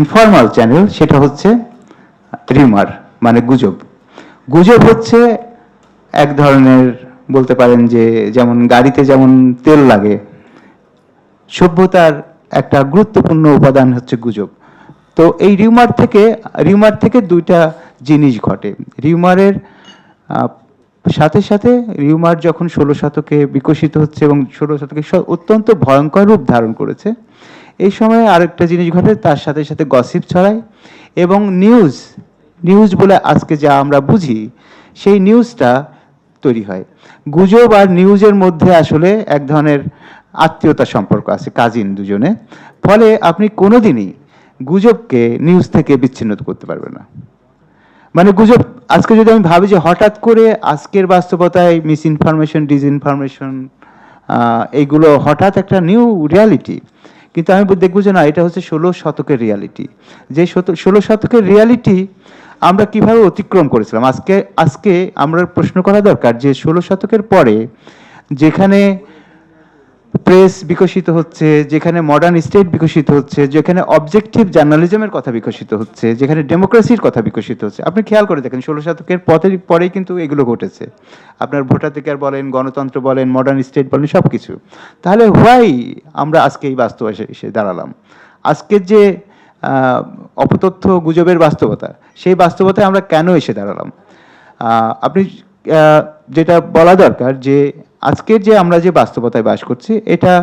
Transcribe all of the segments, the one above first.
Informal channel, সেটা হচ্ছে rumour, মানে গুজব। গুজব হচ্ছে এক ধরনের, বলতে পারেন যে যেমন গাড়িতে যেমন তেল লাগে, সভ্যতার একটা গুরুত্বপূর্ণ উপাদান হচ্ছে গুজব। তো এই রিউমার থেকে দুইটা জিনিস ঘটে। রিউমারের সাথে সাথে রিউমার যখন 16 শতকে বিকশিত হচ্ছে এবং 16 শতকে অত্যন্ত ভয়ঙ্কর রূপ ধারণ করেছে, এই সময়ে আরেকটা জিনিস ঘটে, তার সাথে সাথে গসিপ ছড়ায় এবং নিউজ বলে আজকে যা আমরা বুঝি সেই নিউজটা তৈরি হয়। গুজব আর নিউজের মধ্যে আসলে এক ধরনের আত্মীয়তা সম্পর্ক আছে, কাজিন দুজনে। ফলে আপনি কোনোদিনই গুজবকে নিউজ থেকে বিচ্ছিন্ন করতে পারবেন না। মানে গুজব, আজকে যদি আমি ভাবি যে হঠাৎ করে আজকের বাস্তবতায় মিস ইনফরমেশন, ডিসইনফরমেশন, এইগুলো হঠাৎ একটা নিউ রিয়ালিটি, কিন্তু আমি দেখবো যে না, এটা হচ্ছে 16 শতকের রিয়ালিটি। যে 16 শতকের রিয়ালিটি আমরা কিভাবে অতিক্রম করেছিলাম, আজকে আমরা প্রশ্ন করা দরকার যে 16 শতকের পরে যেখানে প্রেস বিকশিত হচ্ছে, যেখানে মডার্ন স্টেট বিকশিত হচ্ছে, যেখানে অবজেক্টিভ জার্নালিজমের কথা বিকশিত হচ্ছে, যেখানে ডেমোক্রেসির কথা বিকশিত হচ্ছে, আপনি খেয়াল করে দেখেন 16 শতকের পরেই কিন্তু এগুলো ঘটেছে। আপনার ভোটাধিকার বলেন, গণতন্ত্র বলেন, মডার্ন স্টেট বলেন, সব কিছু। তাহলে হোয়াই আমরা আজকে এই বাস্তবতা এসে দাঁড়ালাম? আজকের যে অপতথ্য গুজবের বাস্তবতা, সেই বাস্তবতায় আমরা কেন এসে দাঁড়ালাম? আপনি যেটা বলা দরকার যে আজকের যে আমরা যে বাস্তবতায় বাস করছি, এটা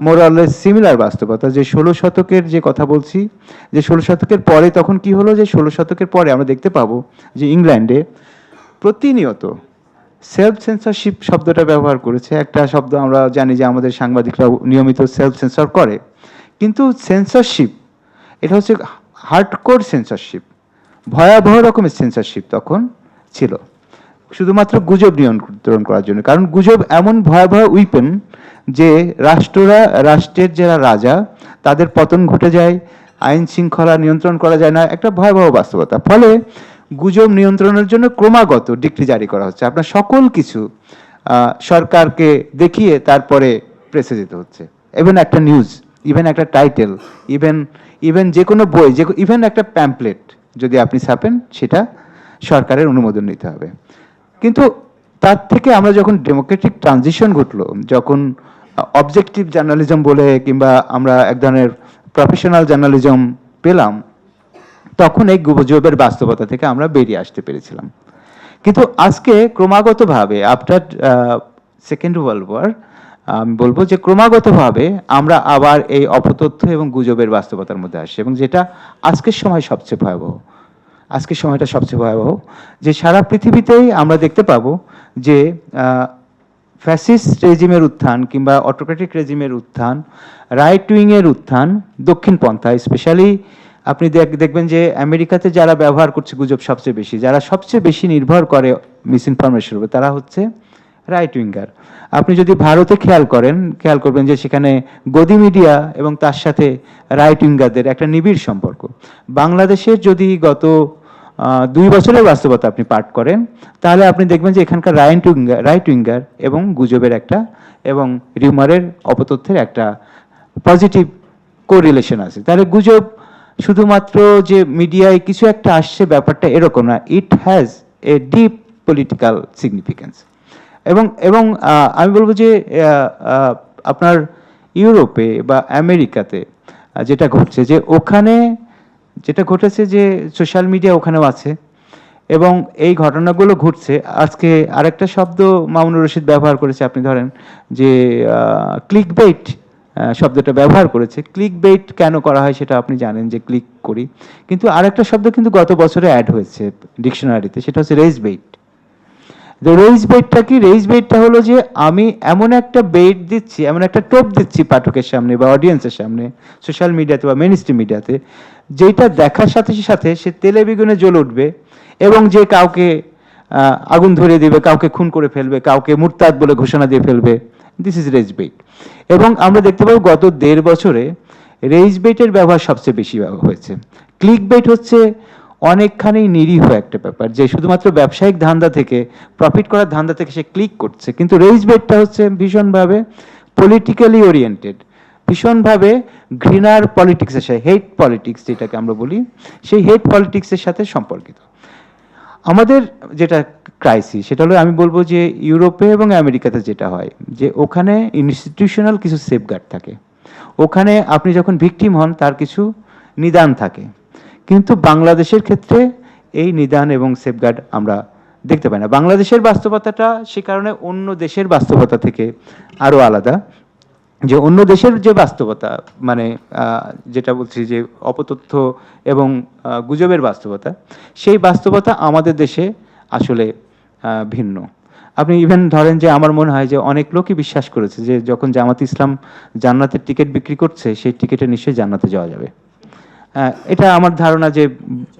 মোরালেস সিমিলার বাস্তবতা। যে 16 শতকের যে কথা বলছি, যে 16 শতকের পরে তখন কি হলো, যে 16 শতকের পরে আমরা দেখতে পাবো যে ইংল্যান্ডে প্রতিনিয়ত সেলফ সেন্সরশিপ শব্দটা ব্যবহার করেছে। একটা শব্দ আমরা জানি যে আমাদের সাংবাদিকরা নিয়মিত সেলফ সেন্সর করে, কিন্তু সেন্সরশিপ এটা হচ্ছে হার্ডকোর সেন্সরশিপ, ভয়াবহ রকমের সেন্সরশিপ তখন ছিল, শুধুমাত্র গুজব নিয়ন্ত্রণ করার জন্য। কারণ গুজব এমন ভয়াবহ উইপেন যে রাষ্ট্রের যারা রাজা, তাদের পতন ঘটে যায়, আইন শৃঙ্খলা নিয়ন্ত্রণ করা যায় না, একটা ভয়াবহ বাস্তবতা। ফলে গুজব নিয়ন্ত্রণের জন্য ক্রমাগত ডিক্রি জারি করা হচ্ছে। আপনার সকল কিছু সরকারকে দেখিয়ে তারপরে প্রেসে যেতে হচ্ছে। ইভেন একটা নিউজ, ইভেন একটা টাইটেল, ইভেন যে কোনো বই, ইভেন একটা প্যাম্পলেট যদি আপনি ছাপেন, সেটা সরকারের অনুমোদন নিতে হবে। কিন্তু তার থেকে আমরা যখন ডেমোক্রেটিক ট্রানজিশন ঘটলো, যখন অবজেক্টিভ জার্নালিজম বলে কিংবা আমরা এক ধরনের প্রফেশনাল জার্নালিজম পেলাম, তখন এই গুজবের বাস্তবতা থেকে আমরা বেরিয়ে আসতে পেরেছিলাম। কিন্তু আজকে ক্রমাগতভাবে আফটার সেকেন্ড ওয়ার্ল্ড ওয়ার, আমি বলবো যে ক্রমাগতভাবে আমরা আবার এই অপতথ্য এবং গুজবের বাস্তবতার মধ্যে আসছি, এবং যেটা আজকের সময় সবচেয়ে ভয়াবহ। আজকের সময়টা সবচেয়ে ভয়াবহ, যে সারা পৃথিবীতেই আমরা দেখতে পাবো যে ফ্যাসিস্ট রেজিমের উত্থান কিংবা অটোক্রেটিক রেজিমের উত্থান, রাইট উইংয়ের উত্থান, দক্ষিণপন্থা স্পেশালি আপনি দেখবেন যে আমেরিকাতে যারা ব্যবহার করছে গুজব সবচেয়ে বেশি, যারা সবচেয়ে বেশি নির্ভর করে মিস ইনফরমেশনের উপর, তারা হচ্ছে রাইট উইঙ্গার। আপনি যদি ভারতে খেয়াল করবেন যে সেখানে গদি মিডিয়া এবং তার সাথে রাইট উইঙ্গারদের একটা নিবিড় সম্পর্ক। বাংলাদেশের যদি গত 2 বছরের বাস্তবতা আপনি পাঠ করেন, তাহলে আপনি দেখবেন যে এখানকার রাইট উইঙ্গার এবং গুজবের একটা, এবং রিউমারের অপতথ্যের একটা পজিটিভ কোরিলেশন আছে। তাহলে গুজব শুধুমাত্র যে মিডিয়ায় কিছু একটা আসছে ব্যাপারটা এরকম না, it has a deep political significance. এবং আমি বলবো যে আপনার ইউরোপে বা আমেরিকাতে যেটা ঘটছে, যে ওখানে যেটা ঘটেছে যে সোশ্যাল মিডিয়া ওখানেও আছে এবং এই ঘটনাগুলো ঘটছে। আজকে আরেকটা শব্দ মামুনুর রশিদ ব্যবহার করেছে, আপনি ধরেন যে ক্লিক বেইট শব্দটা ব্যবহার করেছে। ক্লিক বেইট কেন করা হয় সেটা আপনি জানেন, যে ক্লিক করি, কিন্তু আরেকটা শব্দ কিন্তু গত বছরে অ্যাড হয়েছে ডিকশনারিতে, সেটা হচ্ছে রেজ বেইট। রেজ বেইটটা কি? রেজ বেইটটা হলো যে আমি এমন একটা বেইট দিচ্ছি, এমন একটা টোপ দিচ্ছি পাঠকের সামনে বা অডিয়েন্সের সামনে, সোশ্যাল মিডিয়াতে বা মেইন স্ট্রিম মিডিয়াতে, যেটা দেখার সাথে সাথে সে তেলে বেগুনে জ্বলে উঠবে এবং যে কাউকে আগুন ধরিয়ে দিবে, কাউকে খুন করে ফেলবে, কাউকে মুরতাদ বলে ঘোষণা দিয়ে ফেলবে। This is rage bait. এবং আমরা দেখতে পাবো গত 1.5 বছরে রেজ বেইটের ব্যবহার সবচেয়ে বেশি হয়েছে। ক্লিক বেইট হচ্ছে অনেকখানি নিরীহ একটা ব্যাপার, যে শুধুমাত্র ব্যবসায়িক ধান্দা থেকে, প্রফিট করার ধান্দা থেকে সে ক্লিক করছে। কিন্তু রেজ বেইটটা হচ্ছে ভীষণভাবে পলিটিক্যালি ওরিয়েন্টেড, ভীষণভাবে ঘৃণার পলিটিক্সের সাথে, হেট পলিটিক্স যেটাকে আমরা বলি, সেই হেট পলিটিক্সের সাথে সম্পর্কিত। আমাদের যেটা ক্রাইসিস সেটা হলো, আমি বলবো যে ইউরোপে এবং আমেরিকাতে যেটা হয় যে ওখানে ইনস্টিটিউশনাল কিছু সেফগার্ড থাকে, ওখানে আপনি যখন ভিকটিম হন তার কিছু নিদান থাকে, কিন্তু বাংলাদেশের ক্ষেত্রে এই নিদান এবং সেফগার্ড আমরা দেখতে পাই না। বাংলাদেশের বাস্তবতাটা সে কারণে অন্য দেশের বাস্তবতা থেকে আরও আলাদা, যে অন্য দেশের যে বাস্তবতা, মানে যেটা বলছি যে অপতথ্য এবং গুজবের বাস্তবতা, সেই বাস্তবতা আমাদের দেশে আসলে ভিন্ন। আপনি ইভেন ধরেন যে আমার মনে হয় যে অনেক লোকই বিশ্বাস করেছে যে যখন জামাত ইসলাম জান্নাতের টিকিট বিক্রি করছে সেই টিকিটে নিশ্চয়ই জান্নাতে যাওয়া যাবে। এটা আমার ধারণা যে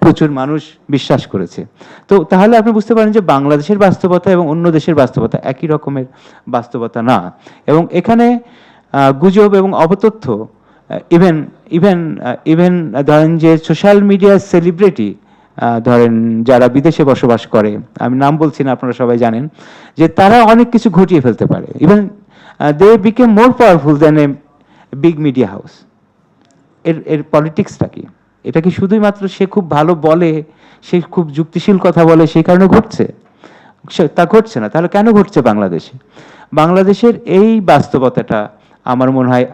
প্রচুর মানুষ বিশ্বাস করেছে। তো তাহলে আপনি বুঝতে পারেন যে বাংলাদেশের বাস্তবতা এবং অন্য দেশের বাস্তবতা একই রকমের বাস্তবতা না। এবং এখানে গুজব এবং অপতথ্য, ইভেন ইভেন ইভেন ধরেন যে সোশ্যাল মিডিয়ার সেলিব্রিটি, ধরেন যারা বিদেশে বসবাস করে, আমি নাম বলছি না, আপনারা সবাই জানেন যে তারা অনেক কিছু ঘটিয়ে ফেলতে পারে। Even they became more powerful than a big media house. এর পলিটিক্সটা কি? এটা কি শুধুই মাত্র সে খুব ভালো বলে, সে খুব যুক্তিশীল কথা বলে সেই কারণে ঘটছে? তা ঘটছে না। তাহলে কেন ঘটছে বাংলাদেশে? বাংলাদেশের এই বাস্তবতাটা আমার মনে হয়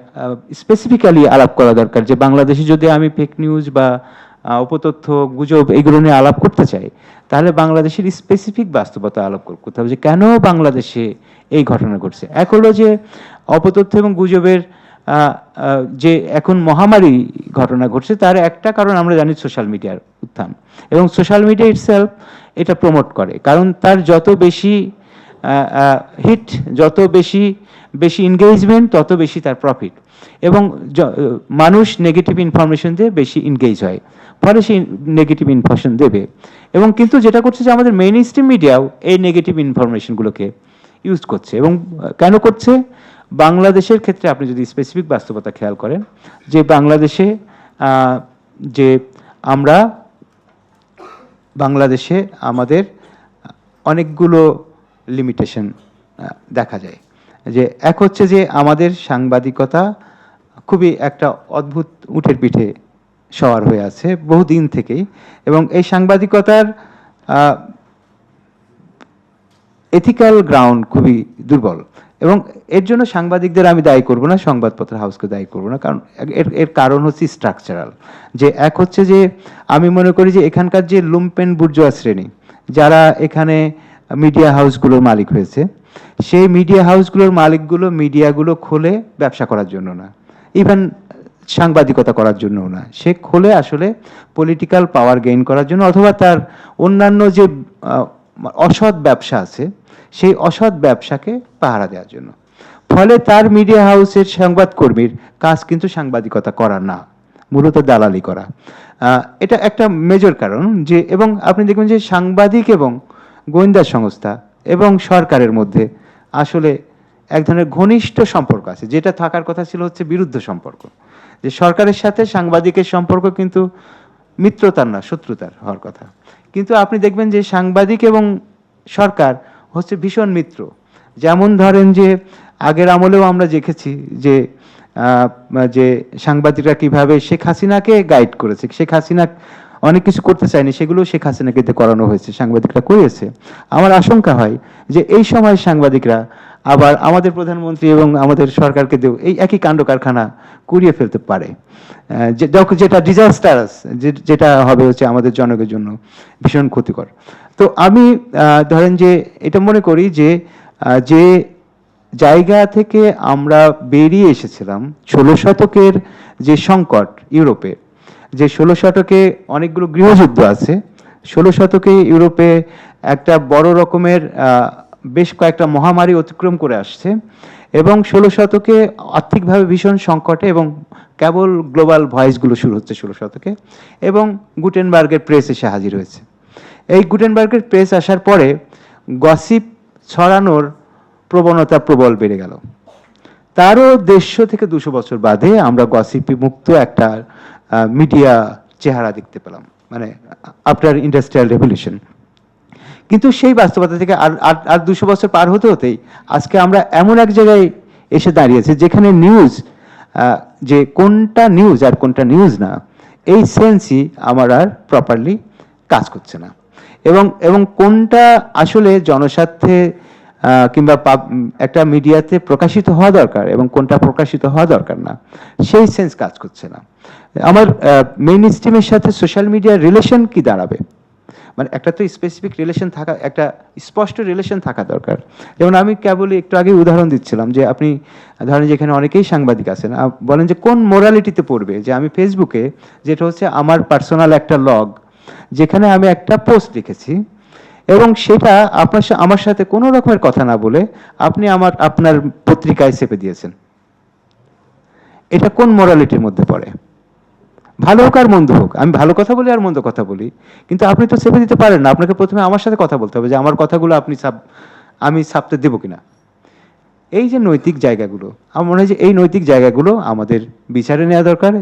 স্পেসিফিক্যালি আলাপ করা দরকার, যে বাংলাদেশে যদি আমি ফেক নিউজ বা অপতথ্য, গুজব এগুলো নিয়ে আলাপ করতে চাই, তাহলে বাংলাদেশের স্পেসিফিক বাস্তবতা আলাপ করতে হবে, যে কেন বাংলাদেশে এই ঘটনা ঘটছে। এক হলো যে অপতথ্য এবং গুজবের যে এখন মহামারী ঘটনা ঘটছে, তার একটা কারণ আমরা জানি সোশ্যাল মিডিয়ার উত্থান, এবং সোশ্যাল মিডিয়া ইটসেলফ এটা প্রমোট করে, কারণ তার যত বেশি হিট, যত বেশি বেশি এনগেজমেন্ট, তত বেশি তার প্রফিট, এবং মানুষ নেগেটিভ ইনফরমেশন দিয়ে বেশি এনগেজ হয়, ফলে সেই নেগেটিভ ইনফরমেশন দেবে। এবং কিন্তু যেটা করছে যে আমাদের মেইন স্ট্রিম মিডিয়াও এই নেগেটিভ ইনফরমেশনগুলোকে ইউজ করছে। এবং কেন করছে? বাংলাদেশের ক্ষেত্রে আপনি যদি স্পেসিফিক বাস্তবতা খেয়াল করেন, যে বাংলাদেশে যে আমরা বাংলাদেশে আমাদের অনেকগুলো লিমিটেশন দেখা যায়। যে এক হচ্ছে যে আমাদের সাংবাদিকতা খুবই একটা অদ্ভুত উঠের পিঠে সওয়ার হয়ে আছে বহুদিন থেকেই, এবং এই সাংবাদিকতার এথিক্যাল গ্রাউন্ড খুবই দুর্বল। এবং এর জন্য সাংবাদিকদের আমি দায়ী করব না, সংবাদপত্র হাউসকে দায়ী করব না, কারণ এর কারণ হচ্ছে স্ট্রাকচারাল। যে এক হচ্ছে যে আমি মনে করি যে এখানকার যে লুম্পেন বুর্জোয়া শ্রেণী যারা এখানে মিডিয়া হাউসগুলোর মালিক হয়েছে, সেই মিডিয়া হাউসগুলোর মালিকগুলো মিডিয়াগুলো খোলে ব্যবসা করার জন্য না, ইভেন সাংবাদিকতা করার জন্যও না, সে খোলে আসলে পলিটিক্যাল পাওয়ার গেইন করার জন্য, অথবা তার অন্যান্য যে অসৎ ব্যবসা আছে সেই অসৎ ব্যবসাকে পাহারা দেওয়ার জন্য। ফলে তার মিডিয়া হাউসের সংবাদকর্মীর কাজ কিন্তু সাংবাদিকতা করা না, মূলত দালালি করা। এটা একটা মেজর কারণ। যে এবং আপনি দেখবেন যে সাংবাদিক এবং গোয়েন্দা সংস্থা এবং সরকারের মধ্যে আসলে এক ধরনের ঘনিষ্ঠ সম্পর্ক আছে, যেটা থাকার কথা ছিল হচ্ছে বিরুদ্ধ সম্পর্ক। যে সরকারের সাথে সাংবাদিকের সম্পর্ক কিন্তু মিত্রতার না, শত্রুতার হওয়ার কথা। কিন্তু আপনি দেখবেন যে সাংবাদিক এবং সরকার হচ্ছে ভীষণ মিত্র। যেমন ধরেন যে আগের আমলেও আমরা দেখেছি যে যে সাংবাদিকরা কিভাবে শেখ হাসিনাকে গাইড করেছে। শেখ হাসিনা অনেক কিছু করতে চায়নি, সেগুলো শেখ হাসিনাকে করানো হয়েছে, সাংবাদিকরা করেছে। আমার আশঙ্কা হয় যে এই সময় সাংবাদিকরা আবার আমাদের প্রধানমন্ত্রী এবং আমাদের সরকারকে দিয়েও এই একই কাণ্ড কারখানা করিয়ে ফেলতে পারে, যেটা ডিজাস্টারাস, যেটা হবে হচ্ছে আমাদের জনগণের জন্য ভীষণ ক্ষতিকর। তো আমি ধরেন যে এটা মনে করি যে যে জায়গা থেকে আমরা বেরিয়ে এসেছিলাম 16 শতকের যে সংকট, ইউরোপে যে 16 শতকে অনেকগুলো গৃহযুদ্ধ আছে, 16 শতকে ইউরোপে একটা বড় রকমের বেশ কয়েকটা মহামারী অতিক্রম করে আসছে, এবং 16 শতকে আর্থিকভাবে ভীষণ সংকটে, এবং কেবল গ্লোবাল ভয়েসগুলো শুরু হচ্ছে 16 শতকে, এবং গুটেনবার্গের প্রেস এসে হাজির হয়েছে। এই গুটেনবার্গের প্রেস আসার পরে গসিপ ছড়ানোর প্রবণতা প্রবল বেড়ে গেল। তারও 150 থেকে 200 বছর বাদে আমরা গসিপি মুক্ত একটা মিডিয়া চেহারা দেখতে পেলাম, মানে আফটার ইন্ডাস্ট্রিয়াল রেভলিউশন। কিন্তু সেই বাস্তবতা থেকে আর 200 বছর পার হতে হতেই আজকে আমরা এমন এক জায়গায় এসে দাঁড়িয়েছি যেখানে নিউজ যে কোনটা নিউজ আর কোনটা নিউজ না, এই সেন্সই আমার আর প্রপারলি কাজ করছে না। এবং এবং কোনটা আসলে জনস্বার্থে কিংবা একটা মিডিয়াতে প্রকাশিত হওয়া দরকার এবং কোনটা প্রকাশিত হওয়া দরকার না, সেই সেন্স কাজ করছে না। আমার মেইন স্ট্রিমের সাথে সোশ্যাল মিডিয়ার রিলেশন কি দাঁড়াবে, মানে একটা তো স্পেসিফিক রিলেশন থাকা, একটা স্পষ্ট রিলেশন থাকা দরকার। যেমন আমি কেবলই একটু আগে উদাহরণ দিচ্ছিলাম যে আপনি ধরেন যেখানে অনেকেই সাংবাদিক আছেন, বলেন যে কোন মোরালিটিতে পড়বে যে আমি ফেসবুকে, যেটা হচ্ছে আমার পার্সোনাল একটা লগ, যেখানে আমি একটা পোস্ট লিখেছি এবং সেটা আমার সাথে কোনো রকমের কথা না বলে আপনি আপনার পত্রিকায় চেপে দিয়েছেন, এটা কোন মোরালিটির মধ্যে পড়ে? ভালো হোক আর মন্দ হোক, আমি ভালো কথা বলি আর মন্দ কথা বলি, কিন্তু আপনি তো চেপে দিতে পারেন না। আপনাকে প্রথমে আমার সাথে কথা বলতে হবে যে আমার কথাগুলো আমি ছাপতে দেবো কিনা। এই যে নৈতিক জায়গাগুলো, আমার মনে হয় যে এই নৈতিক জায়গাগুলো আমাদের বিচারে নেওয়া দরকার।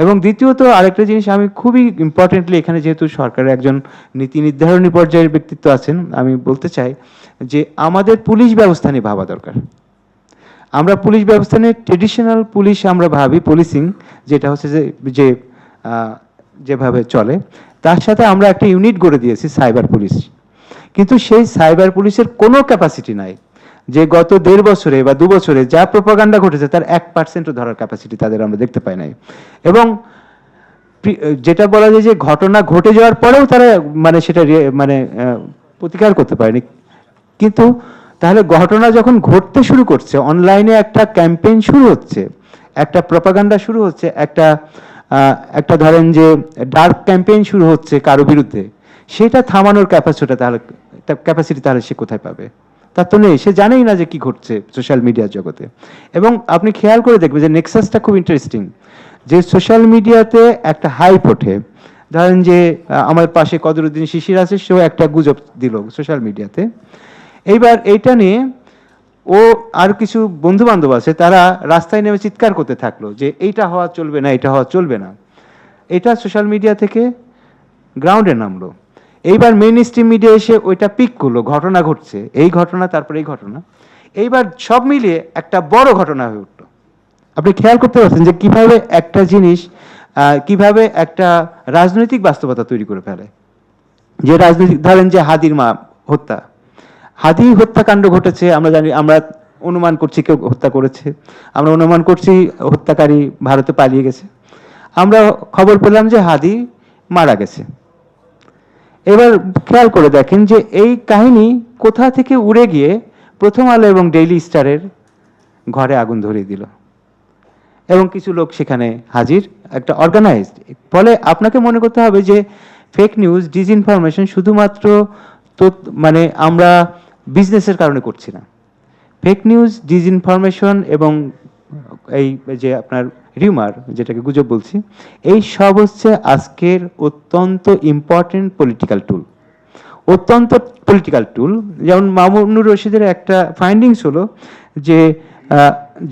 এবং দ্বিতীয়ত আরেকটা জিনিস আমি খুবই ইম্পর্টেন্টলি, এখানে যেহেতু সরকারের একজন নীতি নির্ধারণী পর্যায়ের ব্যক্তিত্ব আছেন, আমি বলতে চাই যে আমাদের পুলিশ ব্যবস্থা নিয়ে ভাবা দরকার। আমরা পুলিশ ব্যবস্থা নিয়ে ট্রেডিশনাল পুলিশ আমরা ভাবি, পুলিশিং যেটা হচ্ছে যে যেভাবে চলে, তার সাথে আমরা একটা ইউনিট গড়ে দিয়েছি সাইবার পুলিশ। কিন্তু সেই সাইবার পুলিশের কোনো ক্যাপাসিটি নাই যে গত 1.5 বছরে বা 2 বছরে যা প্রোপাগান্ডা ঘটেছে তার 1% ধরার ক্যাপাসিটি তাদের আমরা দেখতে পাই নাই। এবং যেটা বলা যায় যে ঘটনা ঘটে যাওয়ার পরেও তারা মানে সেটা মানে প্রতিকার করতে পারেনি। কিন্তু তাহলে ঘটনা যখন ঘটতে শুরু করছে, অনলাইনে একটা ক্যাম্পেইন শুরু হচ্ছে, একটা প্রোপাগান্ডা শুরু হচ্ছে, একটা ধরেন যে ডার্ক ক্যাম্পেইন শুরু হচ্ছে কারো বিরুদ্ধে, সেটা থামানোর ক্যাপাসিটি তাহলে সে কোথায় পাবে? তার তো নেই, সে জানেই না যে কি ঘটছে সোশ্যাল মিডিয়ার জগতে। এবং আপনি খেয়াল করে দেখবেন যে নেক্সাসটা খুব ইন্টারেস্টিং, যে সোশ্যাল মিডিয়াতে একটা হাইপ ওঠে। ধরেন যে আমার পাশে কদরুদ্দিন শিশির আছে, সেও একটা গুজব দিল সোশ্যাল মিডিয়াতে। এইবার এইটা নিয়ে ও আর কিছু বন্ধু বান্ধব আছে, তারা রাস্তায় নেমে চিৎকার করতে থাকলো যে এইটা হওয়া চলবে না, এটা হওয়া চলবে না। এটা সোশ্যাল মিডিয়া থেকে গ্রাউন্ডে নামলো। এইবার মেইন স্ট্রিম মিডিয়া এসে ওইটা পিক করলো, ঘটনা ঘটছে, এই ঘটনা, তারপরে এই ঘটনা, এইবার সব মিলিয়ে একটা বড় ঘটনা হয়ে উঠলো। আপনি খেয়াল করতে পারছেন যে কিভাবে একটা জিনিস কিভাবে একটা রাজনৈতিক বাস্তবতা তৈরি করে ফেলে। যে রাজনৈতিক, ধরেন যে হাদির মা হত্যা, হাদি হত্যাকাণ্ড ঘটেছে, আমরা জানি, আমরা অনুমান করছি কেউ হত্যা করেছে, আমরা অনুমান করছি হত্যাকারী ভারতে পালিয়ে গেছে, আমরা খবর পেলাম যে হাদি মারা গেছে। এবার খেয়াল করে দেখেন যে এই কাহিনী কোথা থেকে উড়ে গিয়ে প্রথম আলো এবং ডেইলি স্টারের ঘরে আগুন ধরিয়ে দিল এবং কিছু লোক সেখানে হাজির, একটা অর্গানাইজড। ফলে আপনাকে মনে করতে হবে যে ফেক নিউজ, ডিসইনফরমেশন শুধুমাত্র তো মানে আমরা বিজনেসের কারণে করছি না। ফেক নিউজ, ডিসইনফরমেশন এবং এই যে আপনার রিউমার, যেটাকে গুজব বলছি, এই সব হচ্ছে আজকের অত্যন্ত ইম্পর্টেন্ট পলিটিক্যাল টুল, অত্যন্ত পলিটিক্যাল টুল। যেমন মামুনুর রশিদের একটা ফাইন্ডিংস হলো যে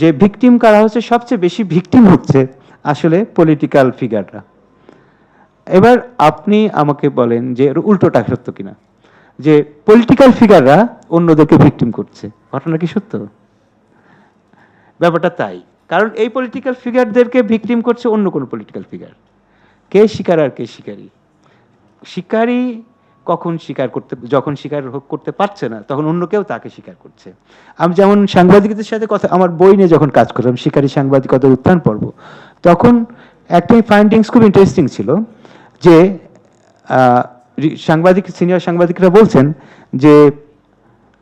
যে ভিকটিম কারা হচ্ছে, সবচেয়ে বেশি ভিকটিম হচ্ছে আসলে পলিটিক্যাল ফিগাররা। এবার আপনি আমাকে বলেন যে উল্টোটা সত্য কিনা, যে পলিটিক্যাল ফিগাররা অন্যদেরকে ভিকটিম করছে, ঘটনা কি সত্য? ব্যাপারটা তাই, কারণ এই পলিটিক্যাল ফিগারদেরকে ভিকটিম করছে অন্য কোনো পলিটিক্যাল ফিগার। কে শিকার আর কে শিকারী? শিকারী কখন যখন স্বীকার করতে পারছে না, তখন অন্য কেউ তাকে স্বীকার করছে। আমি যেমন সাংবাদিকদের সাথে কথা, আমার বই নিয়ে যখন কাজ করলাম, শিকারী সাংবাদিকতার উত্থান পর্ব, তখন একটাই ফাইন্ডিংস খুব ইন্টারেস্টিং ছিল যে সিনিয়র সাংবাদিকরা বলছেন যে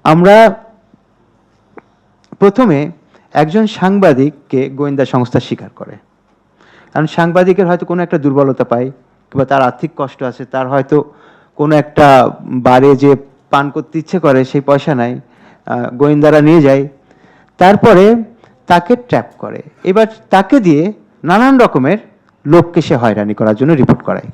আমরা প্রথমে একজন সাংবাদিককে গোয়েন্দা সংস্থা স্বীকার করে, কারণ সাংবাদিকের হয়তো কোনো একটা দুর্বলতা পায়, কিংবা তার আর্থিক কষ্ট আছে, তার হয়তো কোনো একটা বারে যে পান করতে ইচ্ছে করে, সেই পয়সা নাই, গোয়েন্দারা নিয়ে যায়, তারপরে তাকে ট্র্যাপ করে, এবার তাকে দিয়ে নানান রকমের লোককে সে হয়রানি করার জন্য রিপোর্ট করায়।